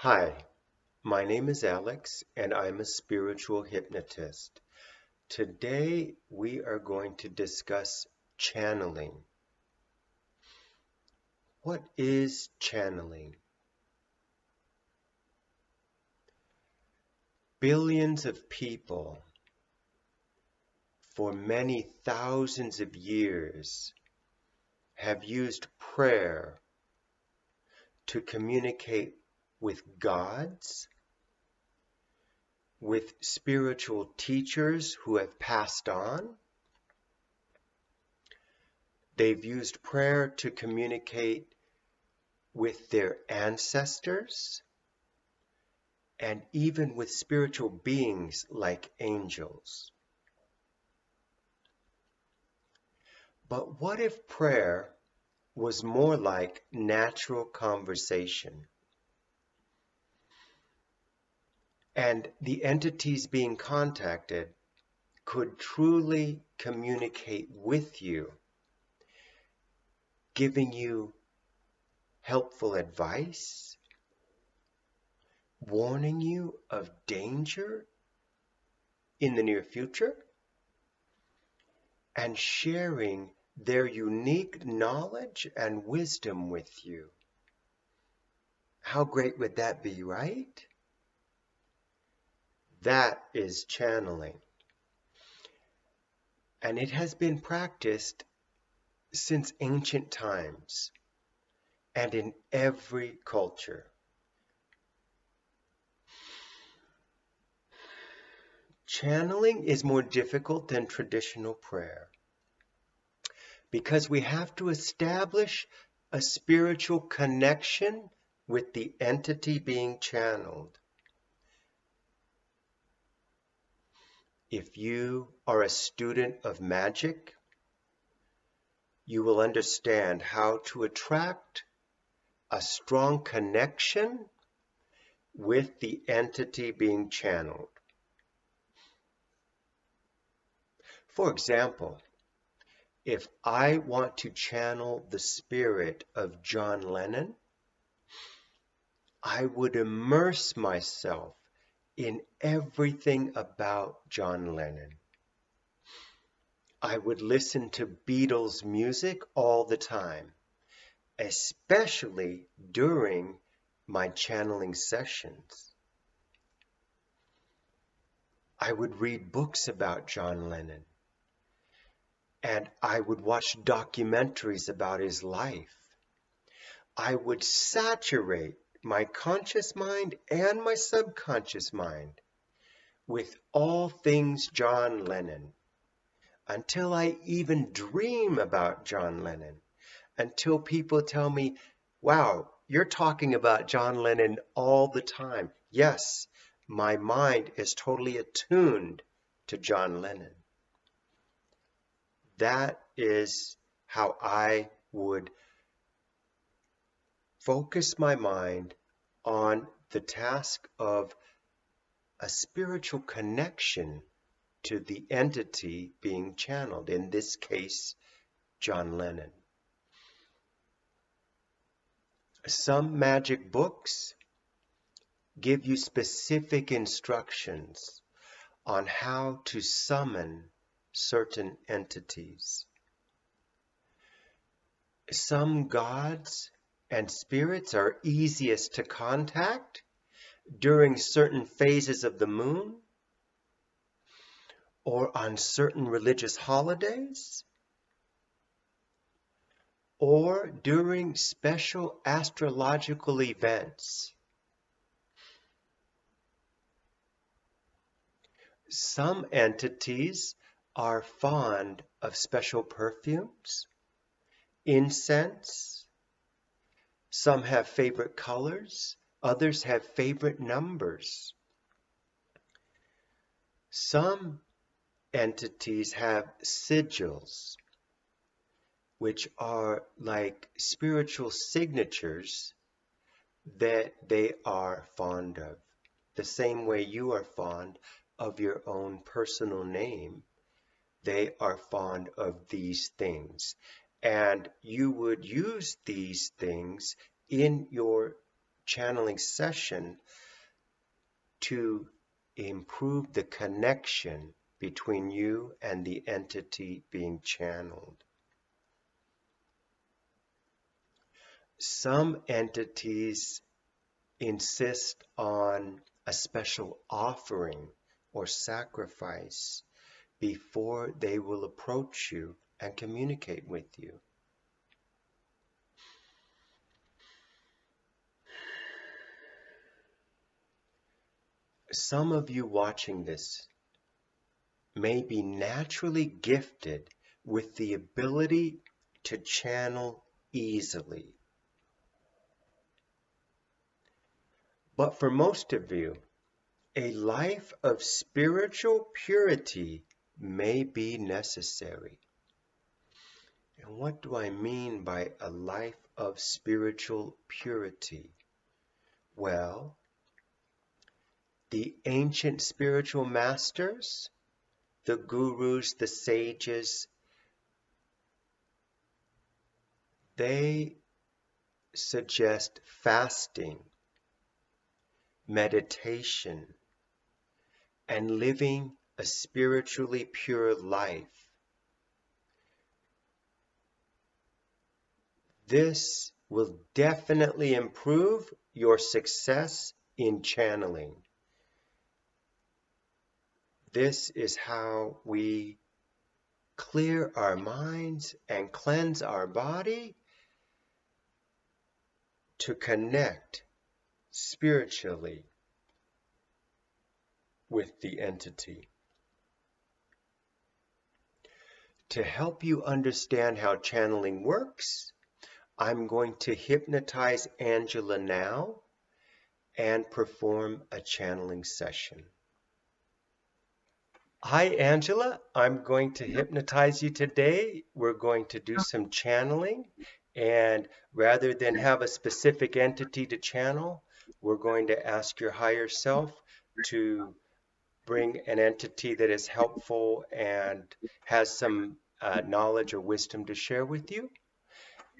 Hi, my name is Alex and I'm a spiritual hypnotist. Today we are going to discuss channeling. What is channeling? Billions of people for many thousands of years have used prayer to communicate with gods, with spiritual teachers who have passed on. They've used prayer to communicate with their ancestors and even with spiritual beings like angels. But what if prayer was more like natural conversation? And the entities being contacted could truly communicate with you, giving you helpful advice, warning you of danger in the near future, and sharing their unique knowledge and wisdom with you. How great would that be, right? That is channeling. And it has been practiced since ancient times and in every culture. Channeling is more difficult than traditional prayer because we have to establish a spiritual connection with the entity being channeled. If you are a student of magic, you will understand how to attract a strong connection with the entity being channeled. For example, if I want to channel the spirit of John Lennon, I would immerse myself in everything about John Lennon. I would listen to Beatles music all the time, especially during my channeling sessions. I would read books about John Lennon, and I would watch documentaries about his life. I would saturate my conscious mind and my subconscious mind with all things John Lennon until I even dream about John Lennon, until people tell me, wow, you're talking about John Lennon all the time. Yes, my mind is totally attuned to John Lennon. That is how I would focus my mind on the task of a spiritual connection to the entity being channeled, in this case, John Lennon. Some magic books give you specific instructions on how to summon certain entities. Some gods and spirits are easiest to contact during certain phases of the moon or on certain religious holidays or during special astrological events. Some entities are fond of special perfumes, incense. Some have favorite colors, others have favorite numbers. Some entities have sigils, which are like spiritual signatures that they are fond of, the same way you are fond of your own personal name. They are fond of these things, and you would use these things in your channeling session to improve the connection between you and the entity being channeled. Some entities insist on a special offering or sacrifice before they will approach you and communicate with you. Some of you watching this may be naturally gifted with the ability to channel easily. But for most of you, a life of spiritual purity may be necessary. And what do I mean by a life of spiritual purity? Well, the ancient spiritual masters, the gurus, the sages, they suggest fasting, meditation, and living a spiritually pure life. This will definitely improve your success in channeling. This is how we clear our minds and cleanse our body to connect spiritually with the entity. To help you understand how channeling works, I'm going to hypnotize Angela now and perform a channeling session. Hi, Angela. I'm going to hypnotize you today. We're going to do some channeling, and rather than have a specific entity to channel, we're going to ask your higher self to bring an entity that is helpful and has some knowledge or wisdom to share with you.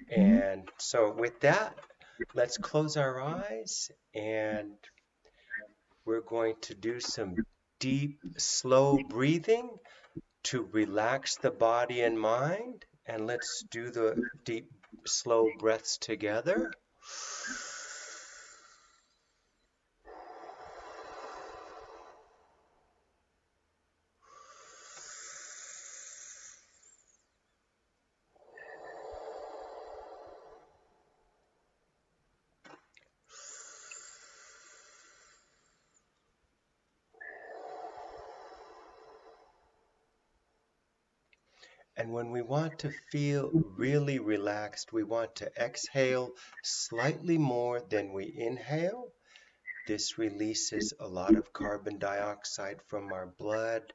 And so with that, let's close our eyes, and we're going to do some deep, slow breathing to relax the body and mind. And let's do the deep, slow breaths together. And when we want to feel really relaxed, we want to exhale slightly more than we inhale. This releases a lot of carbon dioxide from our blood,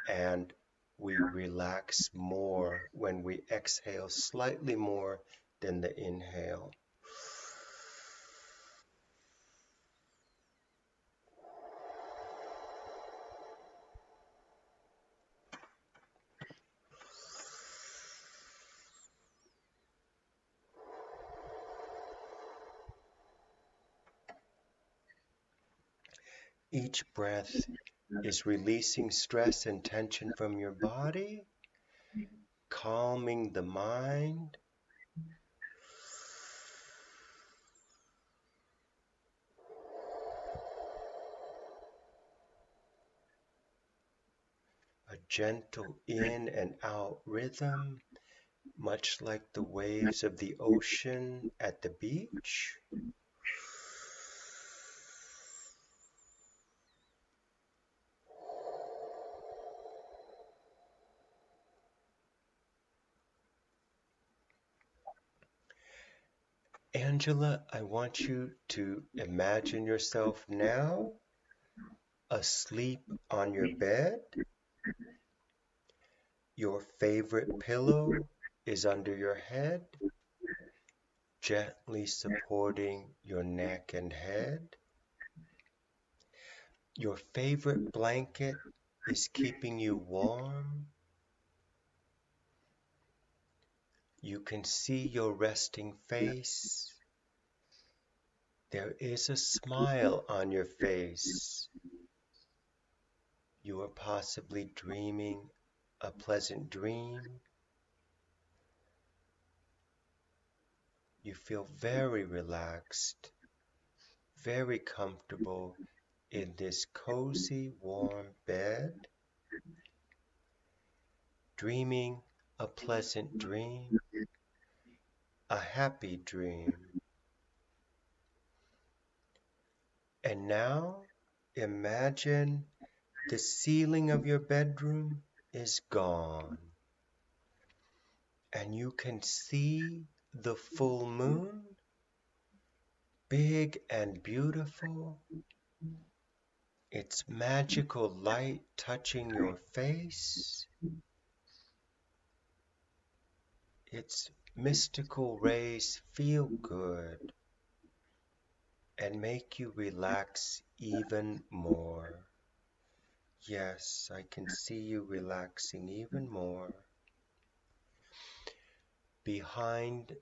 and we relax more when we exhale slightly more than the inhale. Each breath is releasing stress and tension from your body, calming the mind. A gentle in and out rhythm, much like the waves of the ocean at the beach. Angela, I want you to imagine yourself now asleep on your bed. Your favorite pillow is under your head, gently supporting your neck and head. Your favorite blanket is keeping you warm. You can see your resting face. There is a smile on your face. You are possibly dreaming a pleasant dream. You feel very relaxed, very comfortable in this cozy, warm bed, dreaming a pleasant dream, a happy dream. And now imagine the ceiling of your bedroom is gone, and you can see the full moon, big and beautiful, its magical light touching your face, its mystical rays feel good and make you relax even more. Yes, I can see you relaxing even more. Behind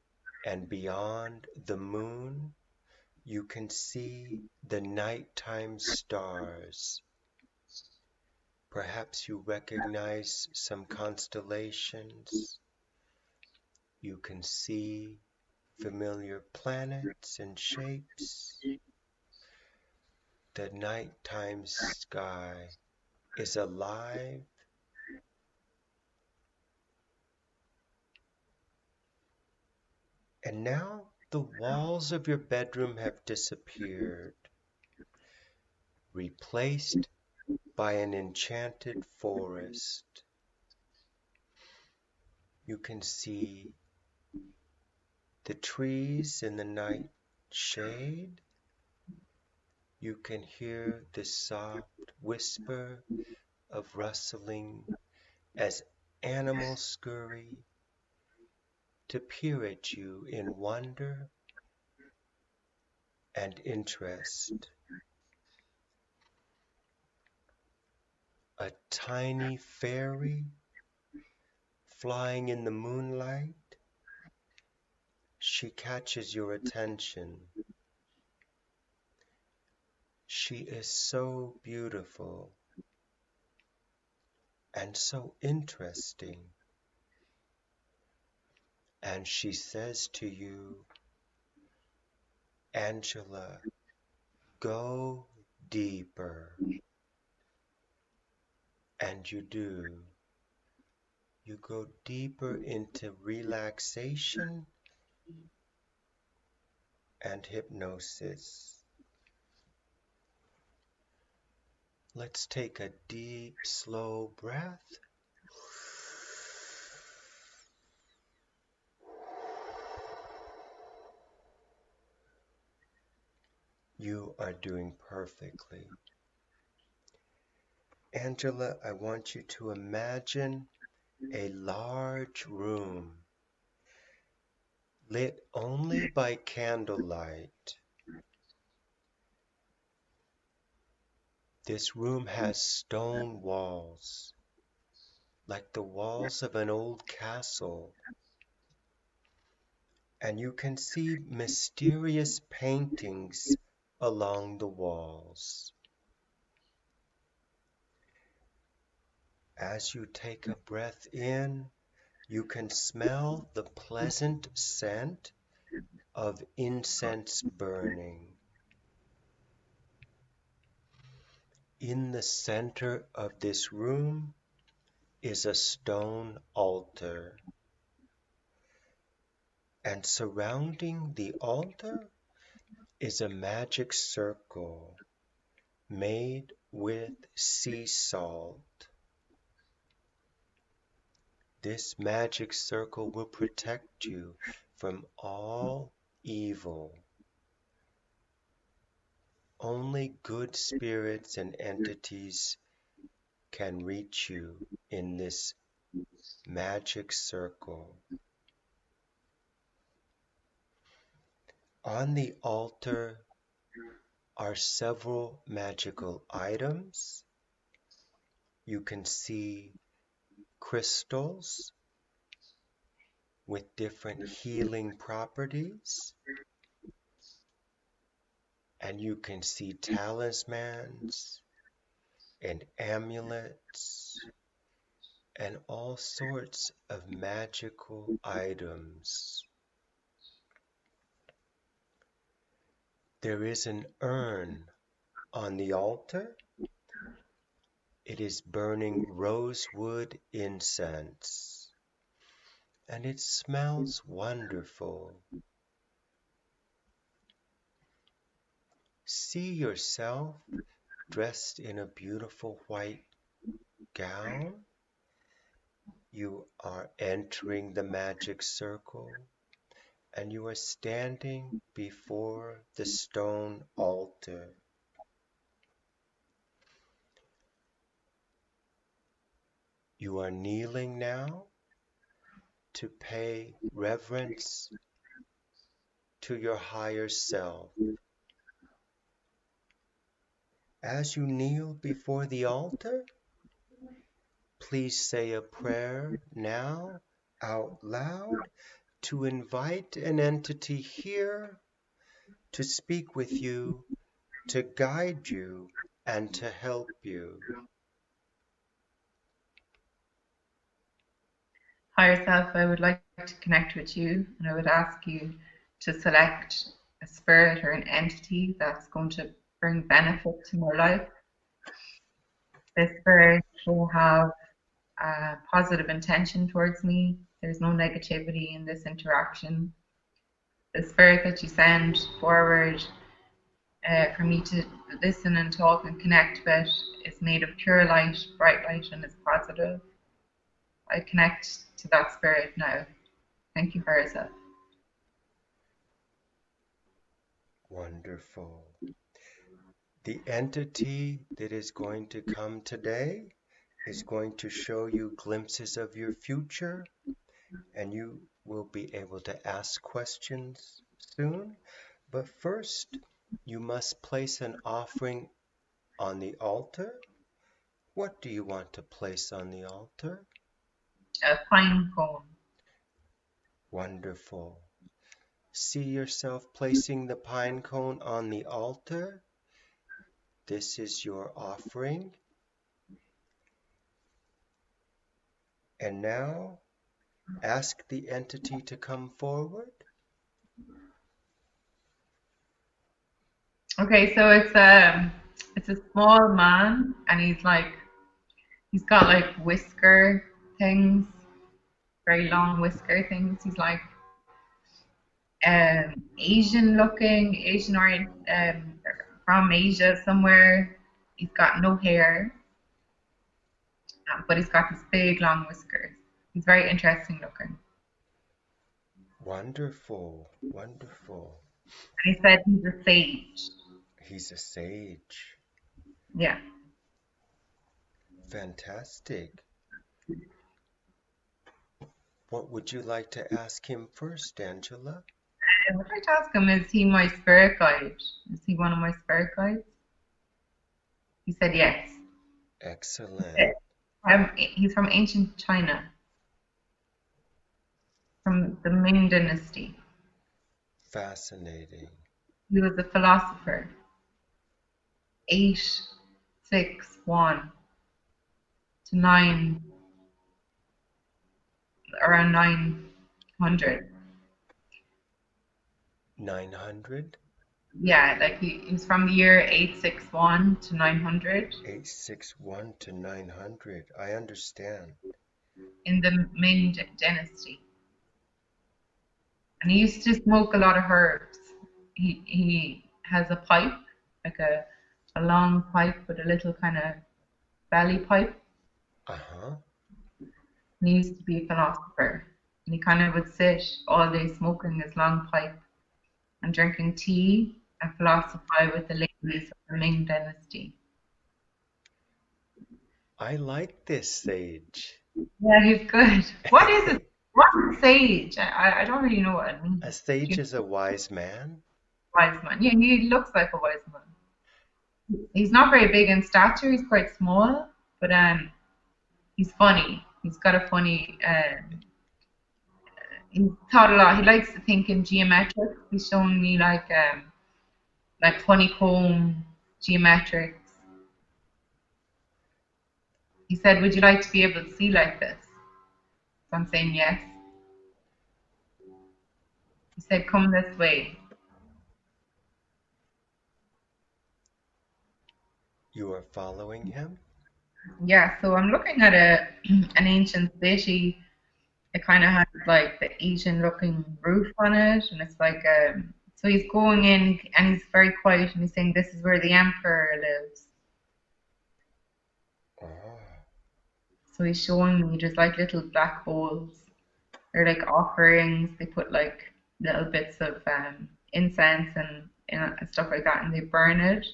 and beyond the moon, you can see the nighttime stars. Perhaps you recognize some constellations. You can see familiar planets and shapes. The nighttime sky is alive, and now the walls of your bedroom have disappeared, replaced by an enchanted forest. You can see the trees in the night shade. You can hear the soft whisper of rustling as animals scurry to peer at you in wonder and interest. A tiny fairy flying in the moonlight, she catches your attention. She is so beautiful and so interesting. And she says to you, Angela, go deeper. And you do. You go deeper into relaxation and hypnosis. Let's take a deep, slow breath. You are doing perfectly. Angela, I want you to imagine a large room lit only by candlelight. This room has stone walls, like the walls of an old castle, and you can see mysterious paintings along the walls. As you take a breath in, you can smell the pleasant scent of incense burning. In the center of this room is a stone altar, and surrounding the altar is a magic circle made with sea salt. This magic circle will protect you from all evil. Only good spirits and entities can reach you in this magic circle. On the altar are several magical items. You can see crystals with different healing properties. and you can see talismans and amulets and all sorts of magical items. There is an urn on the altar. It is burning rosewood incense, and it smells wonderful. See yourself dressed in a beautiful white gown. You are entering the magic circle, and you are standing before the stone altar. You are kneeling now to pay reverence to your higher self. As you kneel before the altar, please say a prayer now out loud to invite an entity here to speak with you, to guide you, and to help you. Higher self, I would like to connect with you, and I would ask you to select a spirit or an entity that's going to bring benefit to my life. This spirit will have a positive intention towards me. There's no negativity in this interaction. The spirit that you send forward for me to listen and talk and connect with is made of pure light, bright light, and is positive. I connect to that spirit now. Thank you, higher self. Wonderful. The entity that is going to come today is going to show you glimpses of your future, and you will be able to ask questions soon. But first, you must place an offering on the altar. What do you want to place on the altar? A pine cone. Wonderful. See yourself placing the pine cone on the altar. This is your offering. And now, ask the entity to come forward. Okay, so it's a small man, and he's got like whisker things, very long whisker things. He's like Asian looking, Asian orient, from Asia somewhere. He's got no hair, but he's got these big long whiskers. He's very interesting looking. Wonderful, wonderful. And he said he's a sage. He's a sage. Yeah. Fantastic. What would you like to ask him first, Angela? I would like to ask him, is he my spirit guide? Is he one of my spirit guides? He said yes. Excellent. He's from ancient China, from the Ming Dynasty. Fascinating. He was a philosopher. 861 to 9, around 900. 900? Yeah, like he was from the year 861 to 900 861 to 900. I understand. in the Ming Dynasty. And he used to smoke a lot of herbs. He has a pipe, like a long pipe with a little kind of belly pipe. Uh-huh. And he used to be a philosopher. And he kind of would sit all day smoking his long pipe and drinking tea and philosophize with the ladies of the Ming Dynasty. I like this sage. Yeah, he's good. What is it? What's sage? I don't really know what it means. A sage is a wise man. Wise man. Yeah, he looks like a wise man. He's not very big in stature. He's quite small, but he's funny. He's got a funny. He's taught a lot. He likes to think in geometric. He's shown me like like honeycomb geometrics. He said, "Would you like to be able to see like this?" So I'm saying yes. He said, "Come this way." You are following him? Yeah, so I'm looking at an ancient city. It kind of has like the Asian looking roof on it, and it's like so he's going in and he's very quiet and he's saying this is where the emperor lives. Oh, So he's showing me there's like little black holes. They're like offerings. They put like little bits of incense and stuff like that, and they burn it.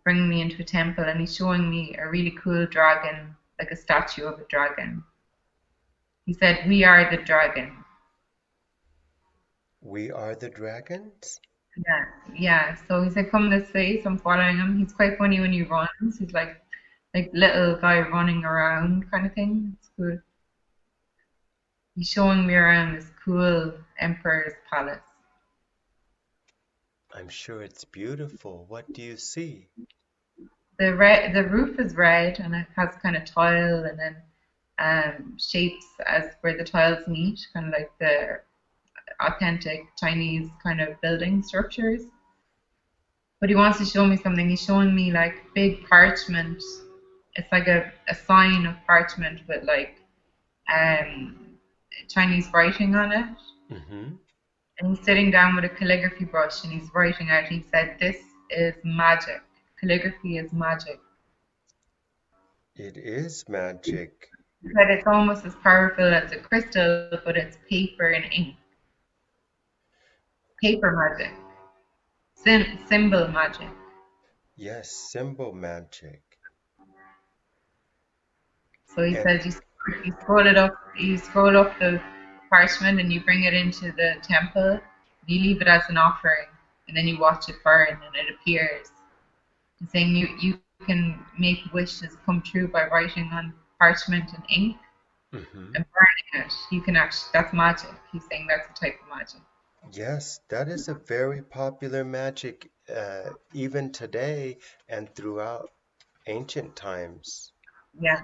Bring me into a temple, and he's showing me a really cool dragon, like a statue of a dragon. He said, "We are the dragon." we are the dragons? Yeah, yeah. So he said, "Come this way." So I'm following him. He's quite funny when he runs. He's like little guy running around kind of thing. It's cool. He's showing me around this cool emperor's palace. I'm sure it's beautiful. What do you see? The roof is red and it has kind of tile and then shapes as where the tiles meet, kind of like the authentic Chinese kind of building structures. But he wants to show me something. He's showing me like big parchment. It's like a sign of parchment with like um, Chinese writing on it. Mm-hmm. And he's sitting down with a calligraphy brush and he's writing out. He said, "This is magic. Calligraphy is magic." It is magic. He said it's almost as powerful as a crystal, but it's paper and ink. Paper magic. Symbol magic. Yes, symbol magic. So he And says you scroll it up, you scroll up the parchment and you bring it into the temple. You leave it as an offering, and then you watch it burn, and it appears. And saying you can make wishes come true by writing on parchment and ink mm-hmm. and burning it. You can actually that's magic. He's saying that's a type of magic. Yes, that is a very popular magic even today and throughout ancient times. Yeah,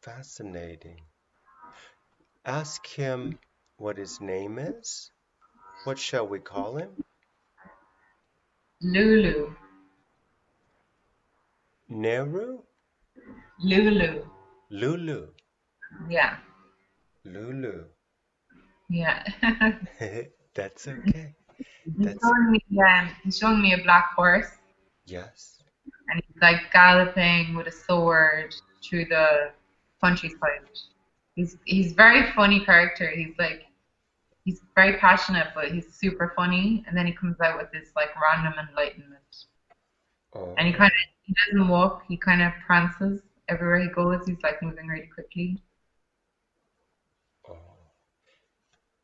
Fascinating. Ask him what his name is. What shall we call him? Lulu, Nehru? Lulu. Lulu. Yeah, Lulu. yeah. That's okay. he's That's showing me he's showing me a black horse yes. and he's like galloping with a sword through the countryside. He's very funny character. He's very passionate, but he's super funny. And then he comes out with this like random enlightenment. And Oh, he doesn't walk. He kind of prances everywhere he goes. He's like moving really quickly. oh.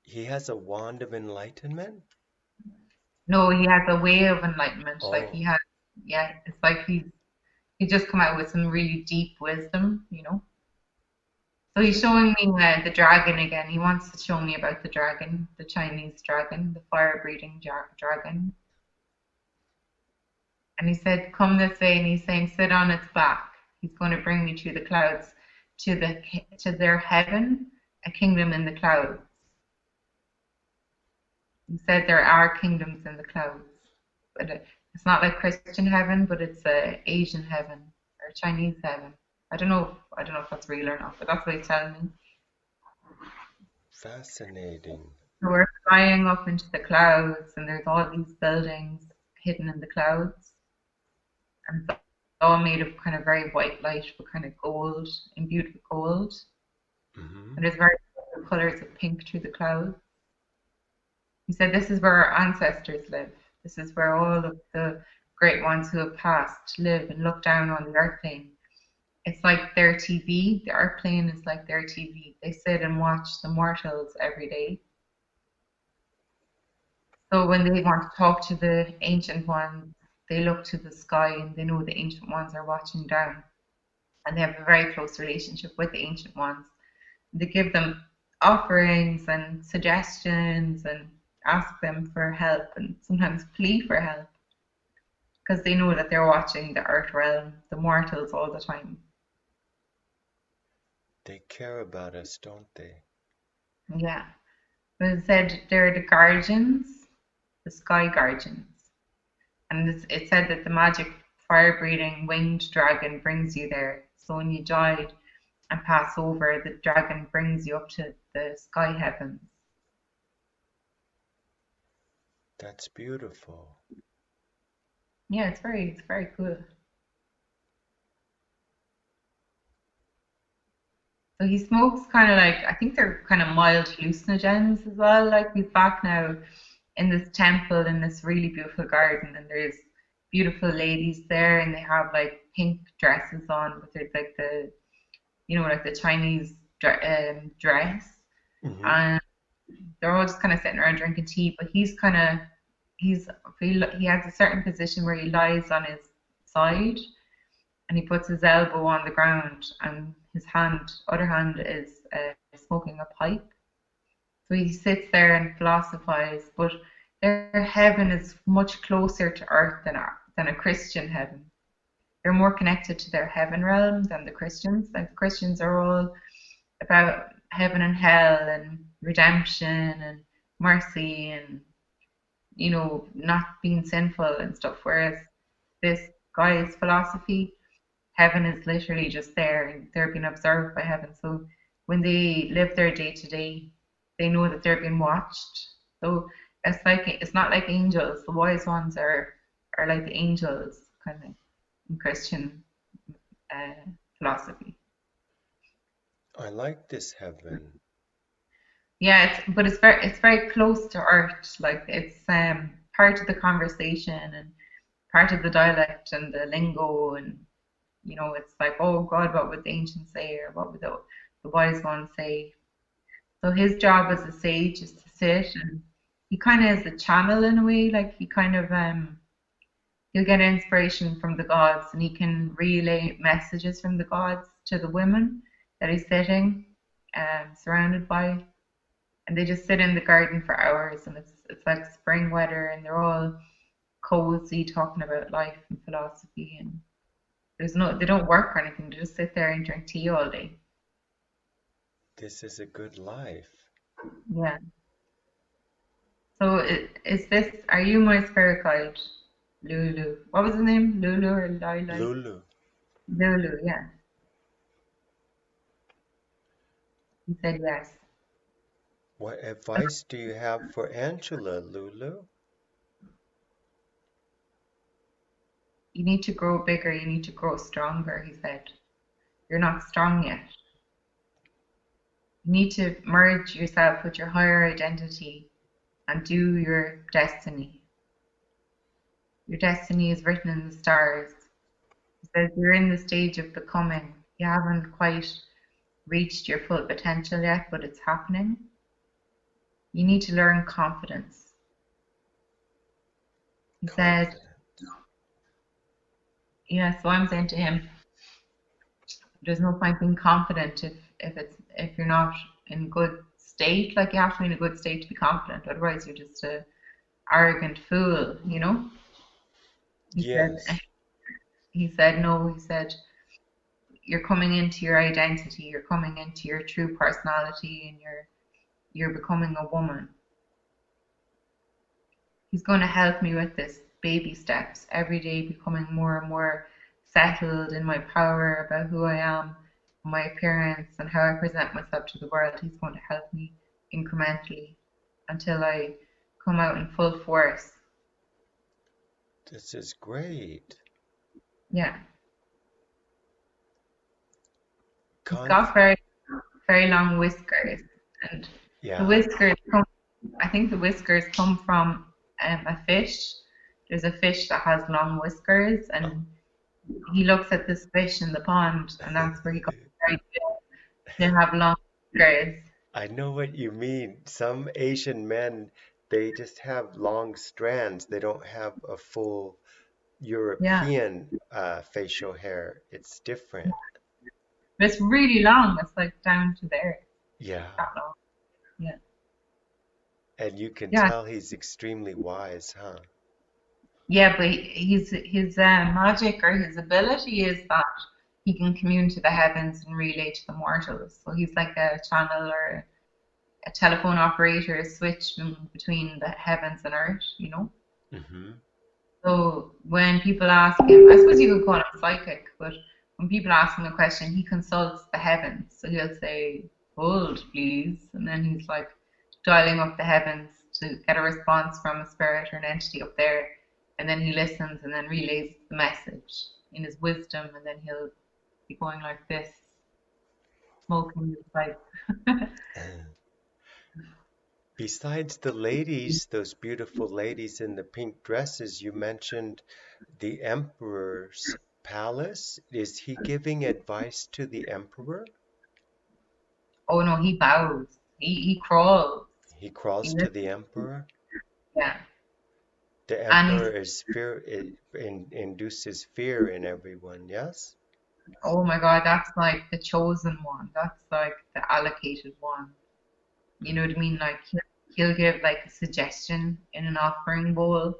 He has a wand of enlightenment? No, he has a way of enlightenment. Like he Oh, has, yeah. It's like he just come out with some really deep wisdom, you know. So he's showing me the dragon again. He wants to show me about the dragon, the Chinese dragon, the fire-breathing dragon. And he said, "Come this way." And he's saying, "Sit on its back." He's going to bring me through the clouds to their heaven, a kingdom in the clouds. He said there are kingdoms in the clouds, but it's not like Christian heaven, but it's a Asian heaven or Chinese heaven. I don't know if that's real or not, but that's what he's telling me. fascinating. So we're flying up into the clouds, and there's all these buildings hidden in the clouds, and it's all made of kind of very white light, but kind of gold, imbued with gold. Mm-hmm. And there's very colors of pink through the clouds. He said, "This is where our ancestors live. This is where all of the great ones who have passed live and look down on the earth plane. It's like their TV. The earth plane is like their TV. They sit and watch the mortals every day. So when they want to talk to the ancient ones, they look to the sky and they know the ancient ones are watching down. And they have a very close relationship with the ancient ones. They give them offerings and suggestions and ask them for help and sometimes plead for help because they know that they're watching the earth realm, the mortals, all the time. They care about us, don't they? Yeah. But it said they're the guardians, the sky guardians. And it said that the magic fire breathing winged dragon brings you there. So when you die and pass over, the dragon brings you up to the sky heavens. That's beautiful. Yeah, it's very cool. So he smokes kind of like, I think they're kind of mild hallucinogens as well. Like he's back now in this temple in this really beautiful garden, and there's beautiful ladies there, and they have like pink dresses on, but there's like the, like the Chinese dress, Hmm. and they're all just kind of sitting around drinking tea. But he's he has a certain position where he lies on his side, and he puts his elbow on the ground, and his other hand is smoking a pipe. So he sits there and philosophizes, but their heaven is much closer to earth than a Christian heaven. They're more connected to their heaven realm than the Christians. Like the Christians are all about heaven and hell and redemption and mercy and not being sinful and stuff. Whereas this guy's philosophy, heaven is literally just there and they're being observed by heaven. So when they live their day to day, they know that they're being watched. So it's not like angels. The wise ones are like the angels kind of in Christian uh, philosophy. I like this heaven. Yeah, it's very close to art. Like it's part of the conversation and part of the dialect and the lingo, and it's like, oh God, what would the ancients say, or what would the wise ones say? So his job as a sage is to sit, and he kind of is a channel in a way. Like he kind of he'll get inspiration from the gods, and he can relay messages from the gods to the women that he's sitting surrounded by, and they just sit in the garden for hours, and it's like spring weather, and they're all cozy talking about life and philosophy, and they don't work or anything. They just sit there and drink tea all day. This is a good life. Yeah. So are you my spirit guide? Lulu. What was his name? Lulu or Lila? Lulu, Lulu, yeah. He said yes. what advice do you have for Angela, Lulu? You need to grow bigger, you need to grow stronger, he said. You're not strong yet. You need to merge yourself with your higher identity and do your destiny. Your destiny is written in the stars. He says you're in the stage of becoming. You haven't quite reached your full potential yet, but it's happening. You need to learn confidence. He said, Confident. yeah, so I'm saying to him, there's no point being confident if you're not in good state. Like you have to be in a good state to be confident. Otherwise you're just a arrogant fool. He said Yes, he said no, he said you're coming into your identity, you're coming into your true personality, and you're becoming a woman. He's going to help me with this baby steps every day, becoming more and more settled in my power about who I am, my appearance, and how I present myself to the world. He's going to help me incrementally until I come out in full force. this is great. Yeah, he's got Conf very, very long whiskers, and the yeah. whiskers come. I think the whiskers come from a fish. There's a fish that has long whiskers, and he looks at this fish in the pond, and that's where he got the idea to have long whiskers. I know what you mean. Some Asian men, they just have long strands. They don't have a full Yeah, European facial hair. It's different. but it's really long. It's like down to there, Yeah. that long. Yeah. And you can Yeah, tell he's extremely wise, huh? yeah, but his magic or his ability is that he can commune to the heavens and relay to the mortals. So he's like a channel or a telephone operator, a switch between the heavens and earth, you know? Mm-hmm. So when people ask him, I suppose you could call him psychic, but when people ask him a question, he consults the heavens. So he'll say, hold, please. And then he's like dialing up the heavens to get a response from a spirit or an entity up there. And then he listens and then relays the message in his wisdom. And then he'll be going like this, smoking his pipe. Besides the ladies, those beautiful ladies in the pink dresses, you mentioned the emperor's palace. Is he giving advice to the emperor? Oh no, he bows. He crawls. He He crawls to listens. the emperor. Yeah. The And he's, emperor is fear, induces fear in everyone, yes? oh my God, that's like the chosen one. That's like the allocated one. You know what I mean? Mm-hmm. Like he'll give like a suggestion in an offering bowl,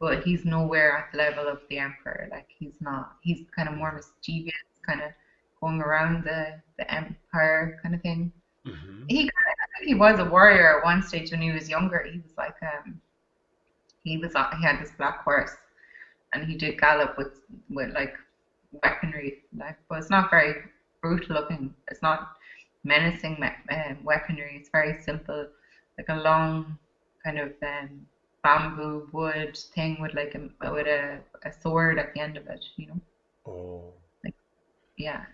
but he's nowhere at the level of the emperor. Like he's not. He's kind of more mischievous, kind of going around the empire kind of thing. Mm-hmm. I think he was a warrior at one stage when he was younger. He was like he had this black horse and he did gallop with like weaponry, like, but it's not very brutal looking. It's not menacing weaponry. It's very simple, like a long kind of bamboo wood thing with like a sword at the end of it. You know, Oh, like yeah.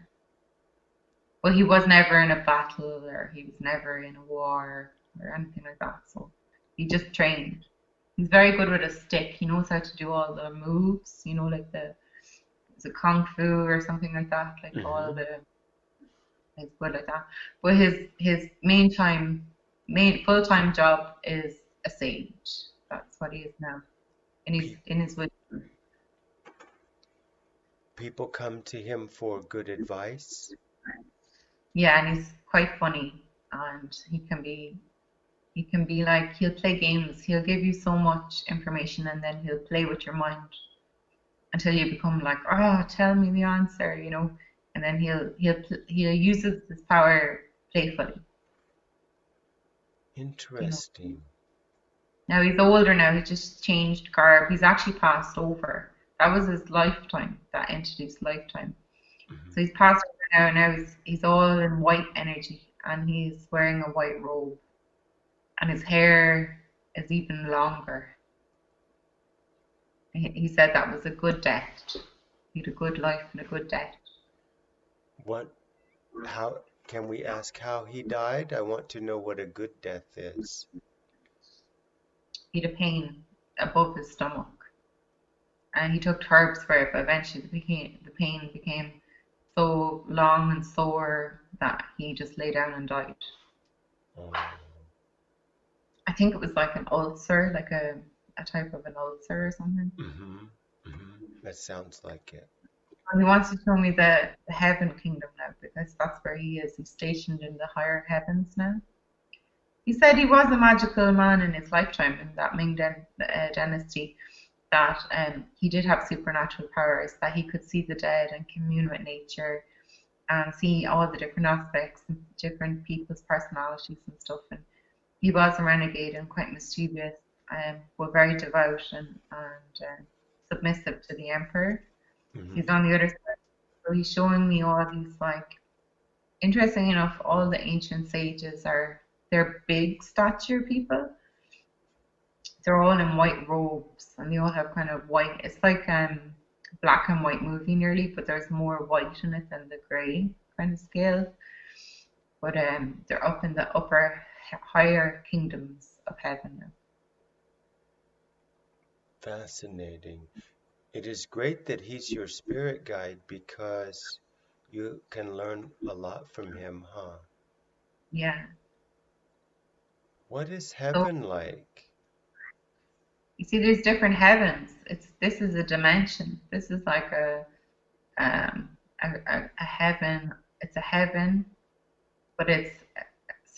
Well, he was never in a battle or he was never in a war or anything like that. So he just trained. He's very good with a stick. He knows how to do all the moves, you know, like the is it kung fu or something like that, like all mm-hmm. the he's good like that. But his main full-time job is a sage. That's what he is now. And he's Pe in his wood. People come to him for good advice. Yeah, and he's quite funny and he can be like he'll play games. He'll give you so much information and then he'll play with your mind until you become like, oh, tell me the answer, you know. And then he'll use his power playfully, you know. Interesting. Now he's older now. He just changed garb. He's actually passed over. That was his lifetime. That entity's lifetime. So Mm-hmm. he's passed over now. And now he's all in white energy, and he's wearing a white robe, and his hair is even longer. He said that was a good death. He had a good life and a good death. What, how, can we ask how he died? I want to know what a good death is. He had a pain above his stomach, and he took herbs for it. But eventually, the pain became so long and sore that he just lay down and died. Oh, I think it was like an ulcer, like a type of an ulcer or something. mm-hmm. Mm-hmm. That sounds like it. And he wants to show me the heaven kingdom now because that's where he is. He's stationed in the higher heavens now. He said he was a magical man in his lifetime in that dynasty, that he did have supernatural powers, that he could see the dead and commune with nature and see all the different aspects and different people's personalities and stuff. And he was a renegade and quite mischievous, but very devout and submissive to the emperor. He's Mm-hmm. on the other side. So he's showing me all these like interesting enough, all the ancient sages are they're big stature people. They're all in white robes and they all have kind of white it's like black and white movie nearly, but there's more white in it than the grey kind of scale. But they're up in the upper higher kingdoms of heaven now. Fascinating. It is great that he's your spirit guide because you can learn a lot from him, huh? Yeah. What is So heaven like? you see there's different heavens. It's this is a dimension. This is like a heaven. It's a heaven, but it's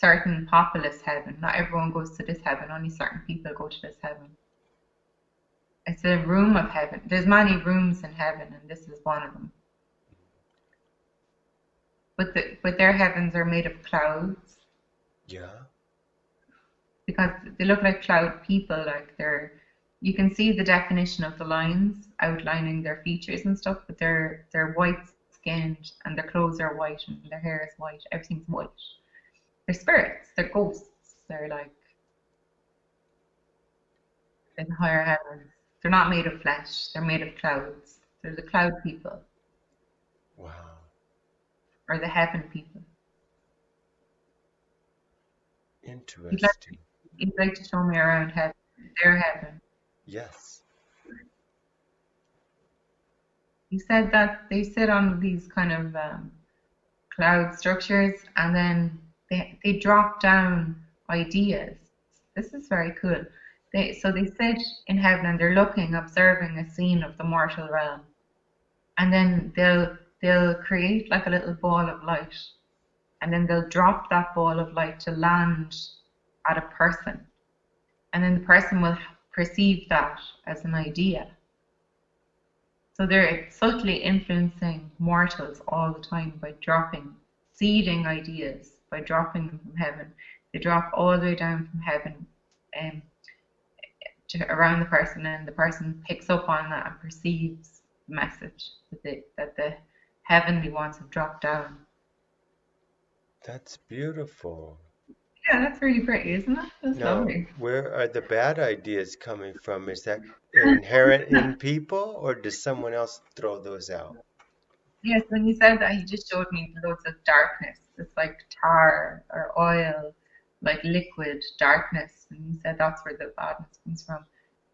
certain populous heaven. Not everyone goes to this heaven, only certain people go to this heaven. It's a room of heaven. There's many rooms in heaven, and this is one of them. But their heavens are made of clouds. Yeah. Because they look like cloud people, like you can see the definition of the lines outlining their features and stuff, but they're white skinned and their clothes are white and their hair is white, everything's white. They're spirits, they're ghosts, they're like in higher heavens. They're not made of flesh, they're made of clouds. They're the cloud people. Wow. Or the heaven people. Interesting. You'd like to show me around heaven, their heaven. Yes. You said that they sit on these kind of cloud structures and then they drop down ideas. This is very cool. So they sit in heaven and they're looking, observing a scene of the mortal realm. And then they'll create like a little ball of light. And then they'll drop that ball of light to land at a person. And then the person will perceive that as an idea. So they're subtly influencing mortals all the time by seeding ideas, by dropping them from heaven. They drop all the way down from heaven around the person, and the person picks up on that and perceives the message that the heavenly ones have dropped down. That's beautiful. Yeah, that's really pretty, isn't it? That's lovely. Where are the bad ideas coming from? Is that inherent in people, or does someone else throw those out? Yes, when you said that, he just showed me loads of darkness. It's like tar or oil, like liquid darkness. And he said that's where the badness comes from.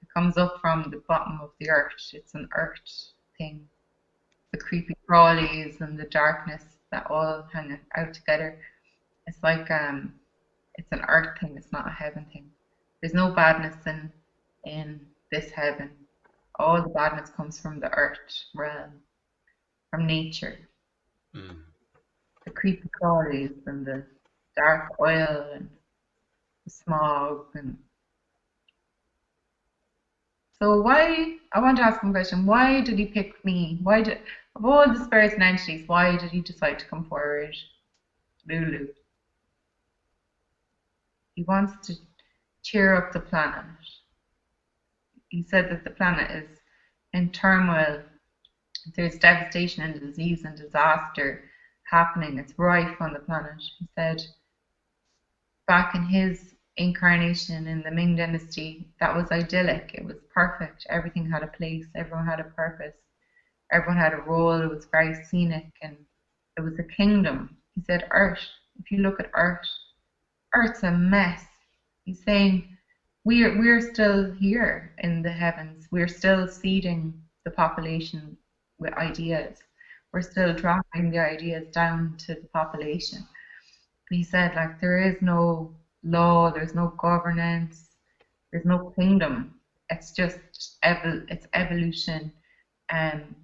It comes up from the bottom of the earth. It's an earth thing. The creepy crawlies and the darkness that all hang out together. It's like it's an earth thing. It's not a heaven thing. There's no badness in this heaven. All the badness comes from the earth realm, from nature. Mm. The creepy crawlies and the dark oil and the smog. And so I want to ask him a question. Why did he pick me? Of all the spirits and entities, why did he decide to come forward? Lulu. He wants to cheer up the planet. He said that the planet is in turmoil. There's devastation and disease and disaster happening. It's rife on the planet. He said back in his incarnation in the Ming Dynasty, that was idyllic. It was perfect. Everything had a place. Everyone had a purpose. Everyone had a role. It was very scenic and it was a kingdom. He said Earth, if you look at Earth's a mess. He's saying we're still here in the heavens. We're still seeding the population with ideas. We're still dropping the ideas down to the population. But he said, like, there is no law, there's no governance, there's no kingdom. It's just it's evolution, and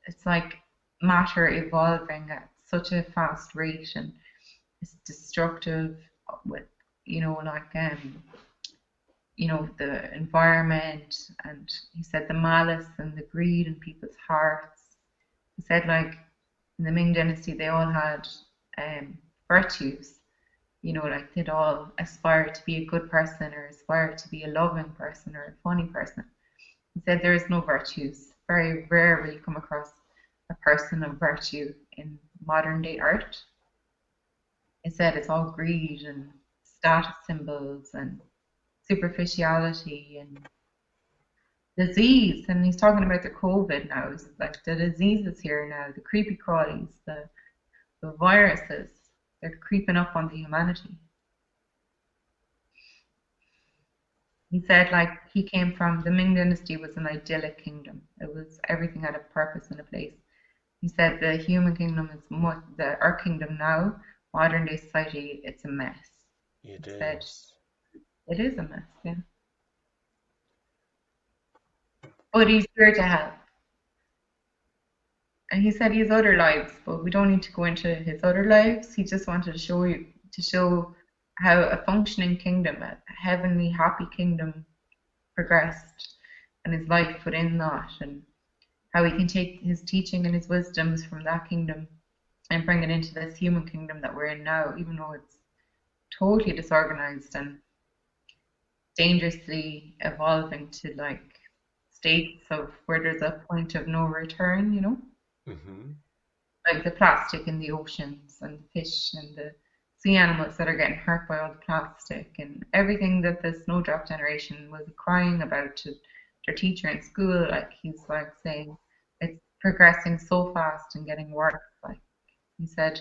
it's like matter evolving at such a fast rate, and it's destructive with the environment. And he said the malice and the greed in people's hearts. He said, like, in the Ming Dynasty they all had virtues, like they'd all aspire to be a good person or aspire to be a loving person or a funny person. He said there is no virtues. Very rare will you come across a person of virtue in modern day art. He said it's all greed and status symbols and superficiality and disease. And he's talking about the COVID now. It's like the diseases here now, the creepy crawlies, the viruses, they're creeping up on the humanity. He said, like, he came from the Ming Dynasty was an idyllic kingdom. It was everything had a purpose and a place. He said the human kingdom is our kingdom now, modern day society, it's a mess. It is a mess, yeah. But he's here to help. And he said he has other lives, but we don't need to go into his other lives. He just wanted to show how a functioning kingdom, a heavenly happy kingdom progressed and his life within that, and how he can take his teaching and his wisdoms from that kingdom and bring it into this human kingdom that we're in now, even though it's totally disorganized and dangerously evolving to like states of where there's a point of no return, Mm-hmm. like the plastic in the oceans and the fish and the sea animals that are getting hurt by all the plastic and everything that the snowdrop generation was crying about to their teacher in school. Like he's like saying it's progressing so fast and getting worse. Like he said,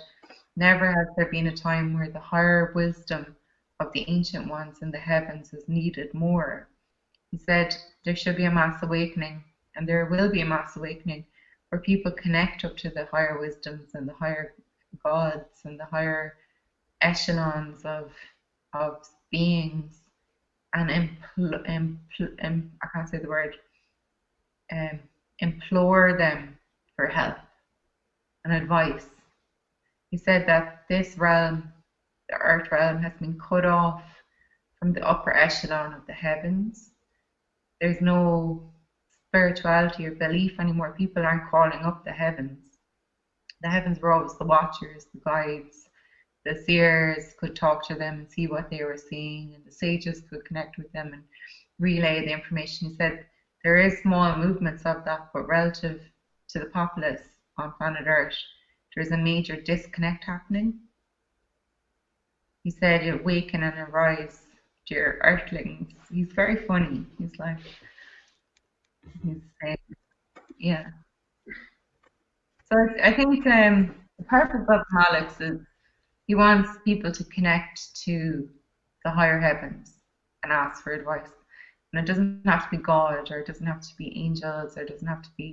never has there been a time where the higher wisdom of the ancient ones in the heavens is needed more. He said there should be a mass awakening, and there will be a mass awakening where people connect up to the higher wisdoms and the higher gods and the higher echelons of beings and I can't say the word, um, implore them for help and advice. He said that this realm, the earth realm, has been cut off from the upper echelon of the heavens. There's no spirituality or belief anymore. People aren't calling up the heavens. The heavens were always the watchers, the guides. The seers could talk to them and see what they were seeing, and the sages could connect with them and relay the information. He said there is small movements of that, but relative to the populace on planet Earth, there's a major disconnect happening. He said, awaken and arise, dear earthlings. He's very funny. He's like, Mm-hmm. he's saying, yeah. So I think the purpose of Malix is he wants people to connect to the higher heavens and ask for advice. And it doesn't have to be God, or it doesn't have to be angels, or it doesn't have to be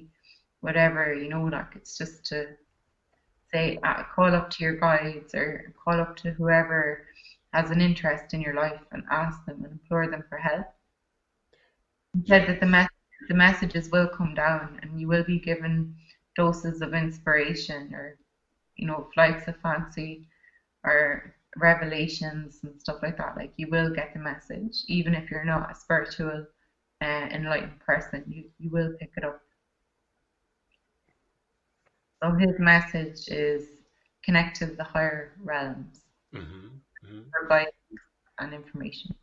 whatever, like it's just to say, call up to your guides or call up to whoever has an interest in your life and ask them and implore them for help. He said that Yes. the messages will come down and you will be given doses of inspiration or, flights of fancy or revelations and stuff like that. Like you will get the message, even if you're not a spiritual, enlightened person, you will pick it up. So his message is connect to the higher realms Mm-hmm. Mm-hmm. for guidance and information.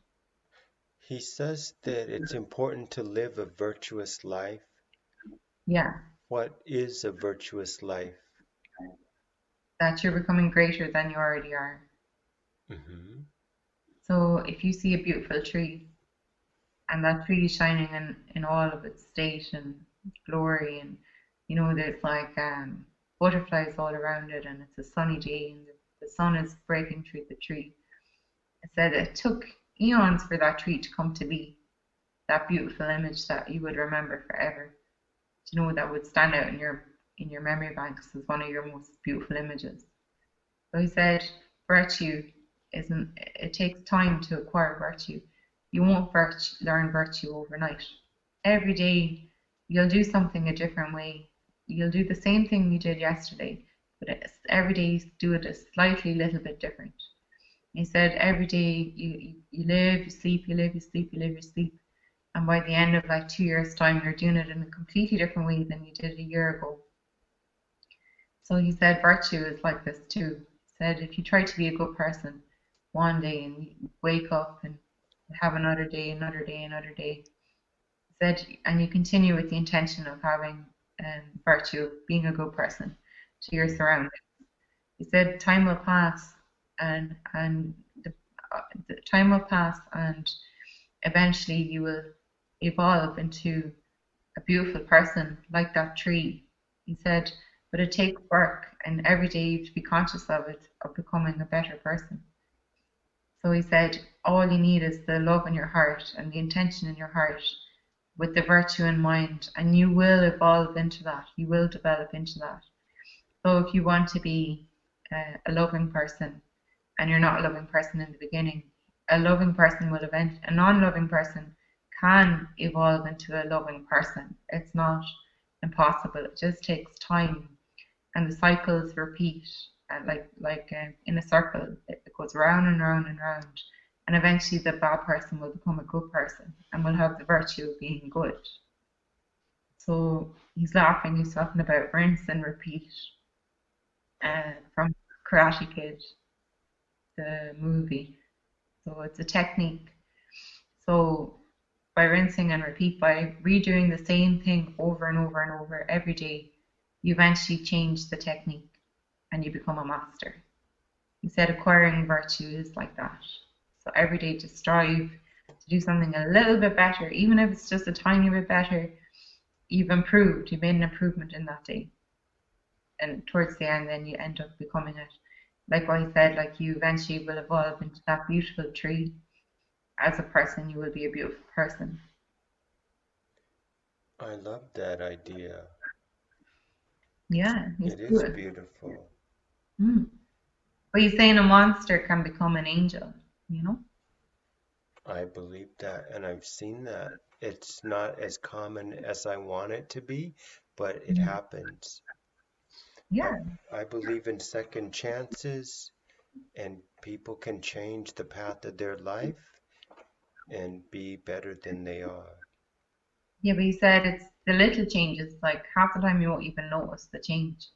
He says that it's important to live a virtuous life. Yeah, What is a virtuous life? that you're becoming greater than you already are. Mm-hmm. So if you see a beautiful tree and that tree is shining in all of its state and glory, and there's like butterflies all around it, and it's a sunny day, and the sun is breaking through the tree. It said it took eons for that tree to come to be that beautiful image that you would remember forever. That would stand out in your memory banks as one of your most beautiful images. So he said, virtue isn't. It takes time to acquire virtue. You won't learn virtue overnight. Every day you'll do something a different way. You'll do the same thing you did yesterday, but every day you do it a slightly little bit different. He said every day you live, you sleep, you live, you sleep, you live, you sleep. And by the end of like 2 years' time, you're doing it in a completely different way than you did a year ago. So he said virtue is like this too. He said if you try to be a good person one day and you wake up and have another day, another day, another day, he said, and you continue with the intention of having virtue, being a good person to your Mm-hmm. surroundings. He said time will pass and the time will pass and eventually you will evolve into a beautiful person like that tree. He said, but it takes work and every day you have to be conscious of it, of becoming a better person. So he said, all you need is the love in your heart and the intention in your heart with the virtue in mind, and you will evolve into that. You will develop into that. So if you want to be a loving person and you're not a loving person in the beginning, a loving person will a non-loving person can evolve into a loving person. It's not impossible. It just takes time, and the cycles repeat, in a circle. The goes round and round and round. And eventually the bad person will become a good person and will have the virtue of being good. So he's talking about rinse and repeat from Karate Kid, the movie. So it's a technique. So by rinsing and repeat, by redoing the same thing over and over and over every day, you eventually change the technique and you become a master. He said acquiring virtue is like that. So every day to strive to do something a little bit better, even if it's just a tiny bit better, you've improved, you've made an improvement in that day. And towards the end, then you end up becoming it. Like what he said, like you eventually will evolve into that beautiful tree. As a person, you will be a beautiful person. I love that idea. Yeah, he's It is good. beautiful. Mm. But he's saying a monster can become an angel, you know? I believe that, and I've seen that. It's not as common as I want it to be, but it Mm. happens. I, Yeah, I believe in second chances, and people can change the path of their life and be better than they are. yeah, but he said it's the little changes, like half the time you won't even notice the change.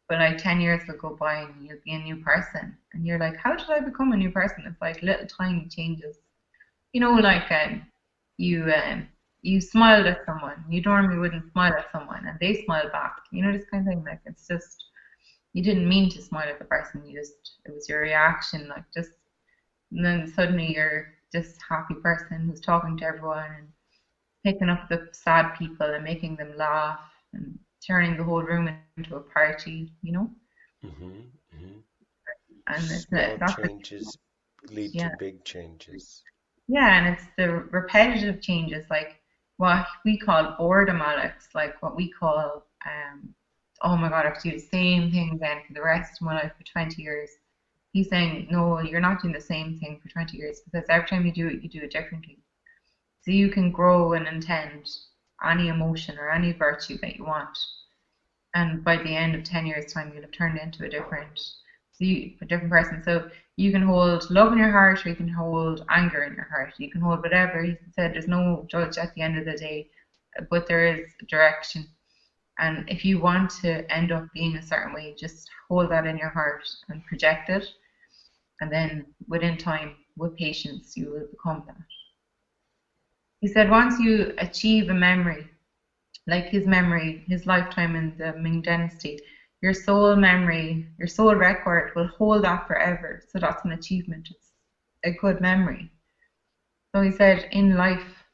But like 10 years will go by and you'll be a new person. And you're like, how did I become a new person? It's like little tiny changes. You know, like you you smiled at someone. You normally wouldn't smile at someone and they smile back. You know, this kind of thing. Like it's just you didn't mean to smile at the person, you just it was your reaction, like just and then suddenly you're this happy person who's talking to everyone and picking up the sad people and making them laugh and turning the whole room into a party, you know? hmm hmm And Small that's a, changes lead to yeah, big changes. yeah, and it's the repetitive changes like what we call boredom, Alex, like what we call oh my God, I have to do the same thing again for the rest of my life for 20 years. He's saying, no, you're not doing the same thing for 20 years because every time you do it differently. So you can grow and intend any emotion or any virtue that you want. And by the end of 10 years' time, you'll have turned into a different person. So you can hold love in your heart or you can hold anger in your heart. You can hold whatever. He said there's no judge at the end of the day, but there is direction. And if you want to end up being a certain way, just hold that in your heart and project it. And then within time, with patience, you will become that. He said once you achieve a memory, like his memory, his lifetime in the Ming Dynasty, your soul memory, your soul record will hold that forever. So that's an achievement. It's a good memory. So he said in life,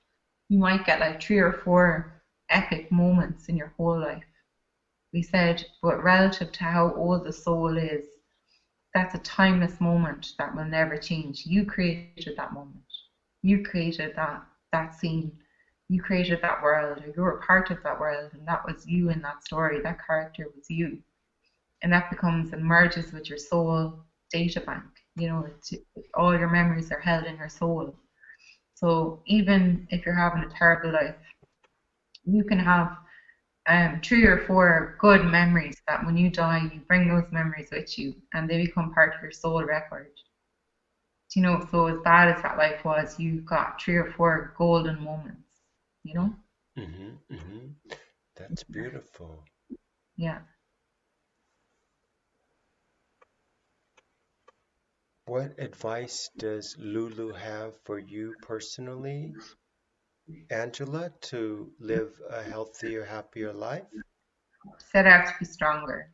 you might get like 3 or 4 epic moments in your whole life. We said, but relative to how old the soul is, that's a timeless moment that will never change. You created that moment. You created that scene. You created that world, or you were part of that world, and that was you in that story. That character was you, and that becomes and merges with your soul data bank. You know, all your memories are held in your soul. So even if you're having a terrible life, you can have 3 or 4 good memories that when you die, you bring those memories with you and they become part of your soul record. You know, so as bad as that life was, you got 3 or 4 golden moments, you know? hmm hmm That's beautiful. Yeah. What advice does Lulu have for you personally, Angela, to live a healthier, happier life? Set out to be stronger.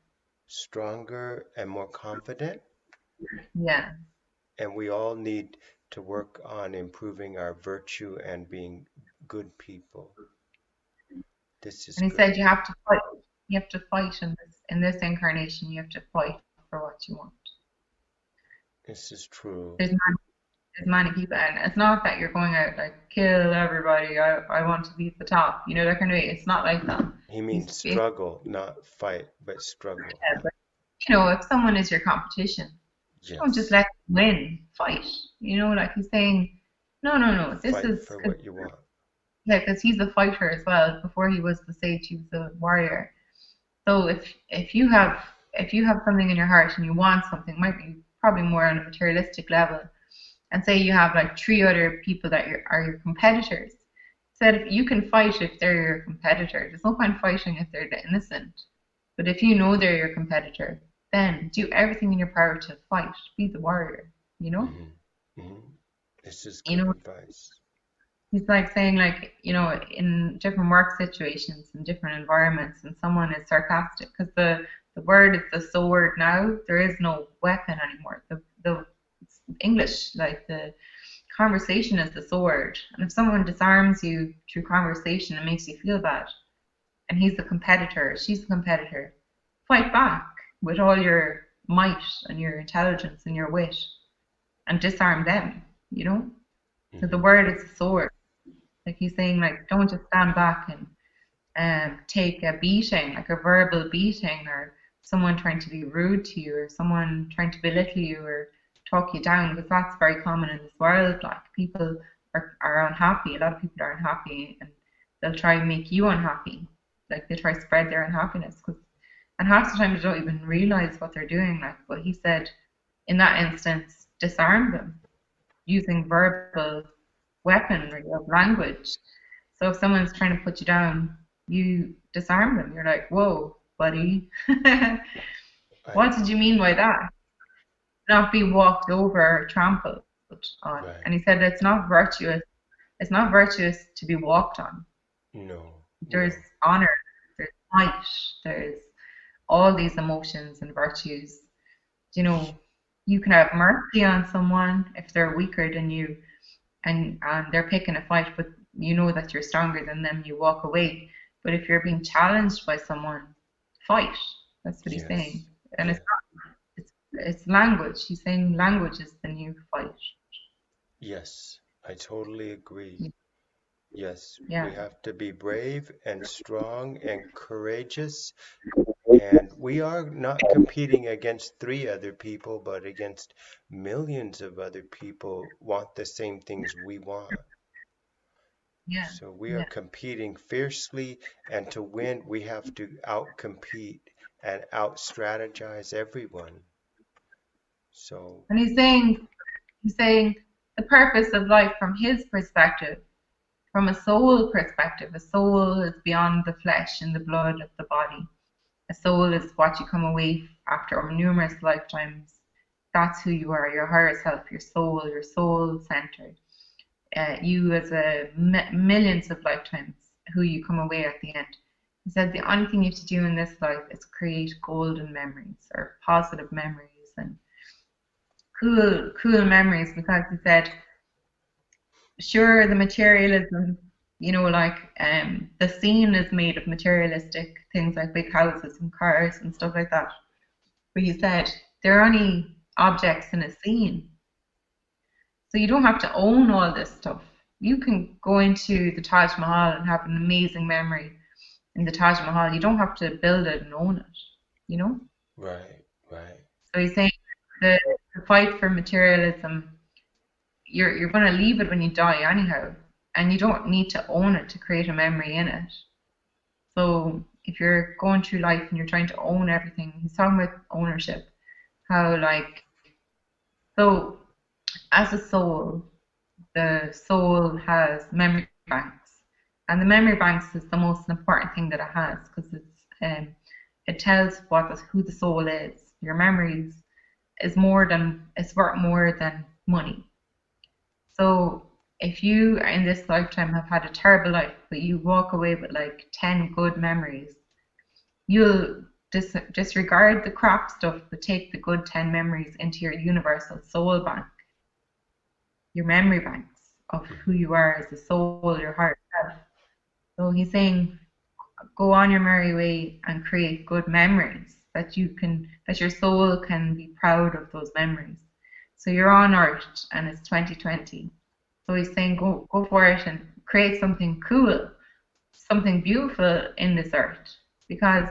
Stronger and more confident? Yeah. And we all need to work on improving our virtue and being good people. This is And he good. said you have to fight. You have to fight in this incarnation. You have to fight for what you want. This is true. There's many people, and it's not that you're going out like kill everybody. I want to be at the top. You know that kind of way. It's not like that. He He's means basically, struggle, not fight, but struggle. but, you know, if someone is your competition, don't just Yes. let them win. Fight. You know, like he's saying, no, no, no. This Fight is for because what you want. yeah, because he's a fighter as well. Before he was the sage, he was a warrior. So if you have something in your heart and you want something, might be probably more on a materialistic level, and say you have like three other people that are your competitors. Said if you can fight if they're your competitor, there's no point fighting if they're the innocent. But if you know they're your competitor, then do everything in your power to fight. Be the warrior. You know. Mm-hmm. Mm-hmm. This is You good know, advice. he's like saying like in different work situations and different environments, and someone is sarcastic because the word is the sword now. There is no weapon anymore. The English, like the conversation is the sword. And if someone disarms you through conversation and makes you feel bad, and he's the competitor, she's the competitor, fight back with all your might and your intelligence and your wit and disarm them, you know? So the Mm-hmm. word is the sword. Like he's saying, like, don't just stand back and take a beating, like a verbal beating, or someone trying to be rude to you, or someone trying to belittle you or talk you down, because that's very common in this world. Like people are unhappy. A lot of people are unhappy, and they'll try and make you unhappy. Like they try to spread their unhappiness, and half the time they don't even realize what they're doing. Like, but he said, in that instance, disarm them using verbal weaponry of language. So if someone's trying to put you down, you disarm them. You're like, whoa, buddy. Right. What did you mean by that? Not be walked over or trampled on. Right. And he said it's not virtuous. It's not virtuous to be walked on. No. There's No. honor, there's might, there's all these emotions and virtues. You know, you can have mercy on someone if they're weaker than you, and they're picking a fight, but you know that you're stronger than them, you walk away. But if you're being challenged by someone, fight. That's what he's saying. Yes. And Yeah. it's language. He's saying language is the new fight. Yes. I totally agree. Yes, we Yeah. have to be brave and strong and courageous. And we are not competing against three other people, but against millions of other people want the same things we want. Yeah. So we are Yeah. competing fiercely, and to win, we have to outcompete and out-strategize everyone. So, And he's saying the purpose of life from his perspective, from a soul perspective, a soul is beyond the flesh and the blood of the body. A soul is what you come away after numerous lifetimes. That's who you are, your higher self, your soul centered. You as a millions of lifetimes, who you come away at the end. He said the only thing you have to do in this life is create golden memories or positive memories and cool memories, because he said, sure, the materialism, like the scene is made of materialistic things like big houses and cars and stuff like that. But he said they're only objects in a scene. So you don't have to own all this stuff. You can go into the Taj Mahal and have an amazing memory in the Taj Mahal. You don't have to build it and own it, you know? right, right. So he's saying the, the fight for materialism, you're going to leave it when you die anyhow, and you don't need to own it to create a memory in it. So if you're going through life and you're trying to own everything, he's talking about ownership, how like, so as a soul, the soul has memory banks, and the memory banks is the most important thing that it has, because it tells who the soul is. Your memories it's worth more than money. So if you in this lifetime have had a terrible life, but you walk away with like 10 good memories, you'll disregard the crap stuff, but take the good 10 memories into your universal soul bank, your memory banks of who Hmm. you are as a soul, your heart self. So he's saying, go on your merry way and create good memories that your soul can be proud of those memories. So you're on Earth and it's 2020. So he's saying, go for it and create something cool, something beautiful in this earth, because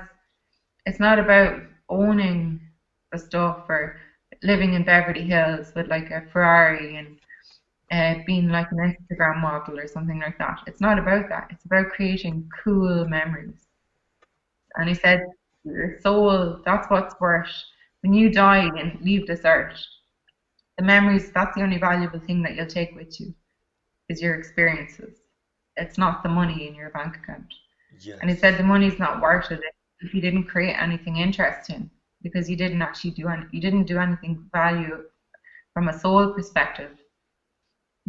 it's not about owning the stuff or living in Beverly Hills with like a Ferrari and being like an Instagram model or something like that. It's not about that. It's about creating cool memories. And he said, your soul, that's what's worth. When you die and leave this earth, The memories, that's the only valuable thing that you'll take with you, is your experiences. It's not the money in your bank account. And he said Yes. the money's not worth it if you didn't create anything interesting, because you didn't actually you didn't do anything value from a soul perspective.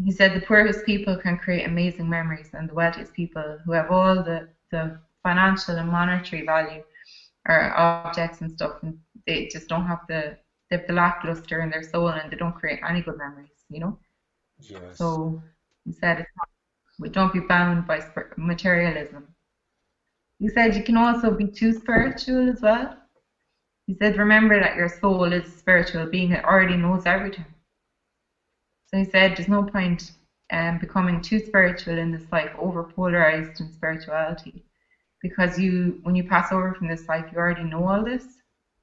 He said the poorest people can create amazing memories, and the wealthiest people who have all the financial and monetary value or objects and stuff, and they just don't have they have the lackluster in their soul, and they don't create any good memories, you know. Yes. So he said, we don't be bound by materialism. He said you can also be too spiritual as well. He said, remember that your soul is a spiritual being that already knows everything. So he said, there's no point becoming too spiritual in this life, over polarized in spirituality, because when you pass over from this life, you already know all this.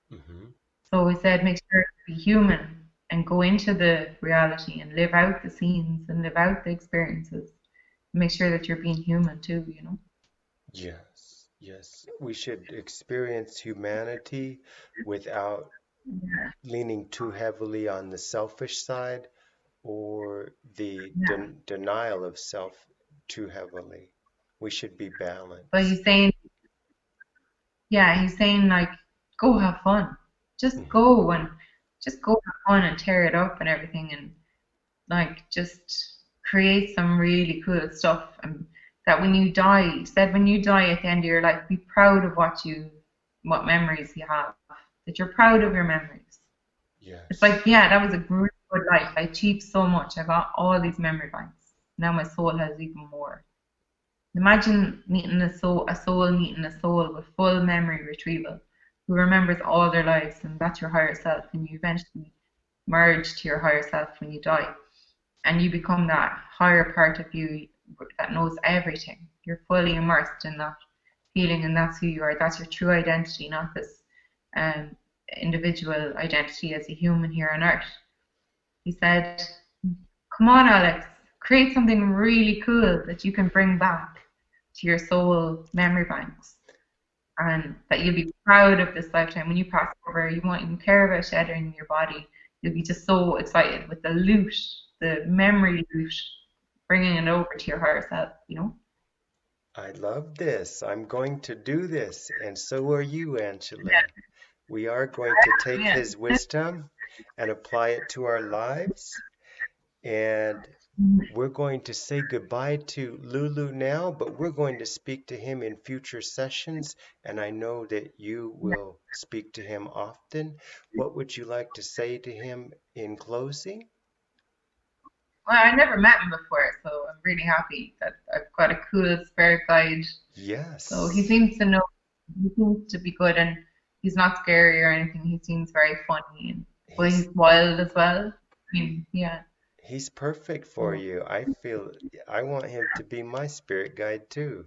Hmm. So he said, make sure to be human and go into the reality and live out the scenes and live out the experiences. Make sure that you're being human too, you know? Yes. Yes. We should experience humanity without Yeah, leaning too heavily on the selfish side or the yeah. denial of self too heavily. We should be But balanced. he's saying, yeah, he's saying like, go have fun. Just Hmm. go and just go have fun and tear it up and everything, and like just create some really cool stuff. And that when you die, he said when you die at the end of your life, be proud of what memories you have. That you're proud of your memories. It's Yes. like, yeah, that was a really good life. I achieved so much. I got all these memory banks. Now my soul has even more. Imagine meeting a soul meeting a soul with full memory retrieval, who remembers all their lives, and that's your higher self, and you eventually merge to your higher self when you die, and you become that higher part of you that knows everything. You're fully immersed in that feeling, and that's who you are. That's your true identity, not this um, individual identity as a human here on Earth. He said, come on, Alex, create something really cool that you can bring back to your soul memory banks, and that you'll be proud of this lifetime. When you pass over, you won't even care about shedding your body. You'll be just so excited with the loot, the memory loot, bringing it over to your higher self, you know? I love this. I'm going to do this. And so are you, Yeah, Angela. We are going to take yeah. his wisdom and apply it to our lives. And we're going to say goodbye to Lulu now, but we're going to speak to him in future sessions. And I know that you will speak to him often. What would you like to say to him in closing? Well, I never met him before, so I'm really happy that I've got a cool spirit guide. So he Yes, seems to know, he seems to be good, and he's not scary or anything. He seems very funny, and but he's he's wild as well. I mean, yeah. he's perfect for So, you. I feel I want him to be my spirit guide too.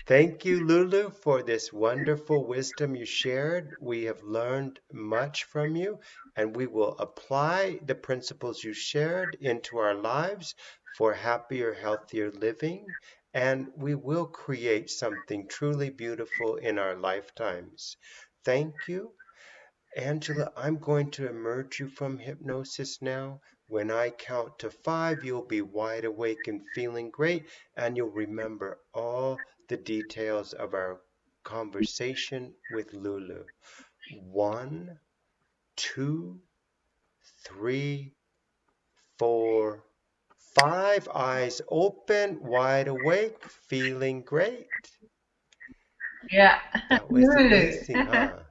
Thank you, Lulu, for this wonderful wisdom you shared. We have learned much from you, and we will apply the principles you shared into our lives for happier, healthier living, and we will create something truly beautiful in our lifetimes. Thank you. Angela, I'm going to emerge you from hypnosis now. When I count to five, you'll be wide awake and feeling great, and you'll remember all the details of our conversation with Lulu. One, two, three, four, five. Eyes open, wide awake, feeling great. yeah. That was amazing, huh?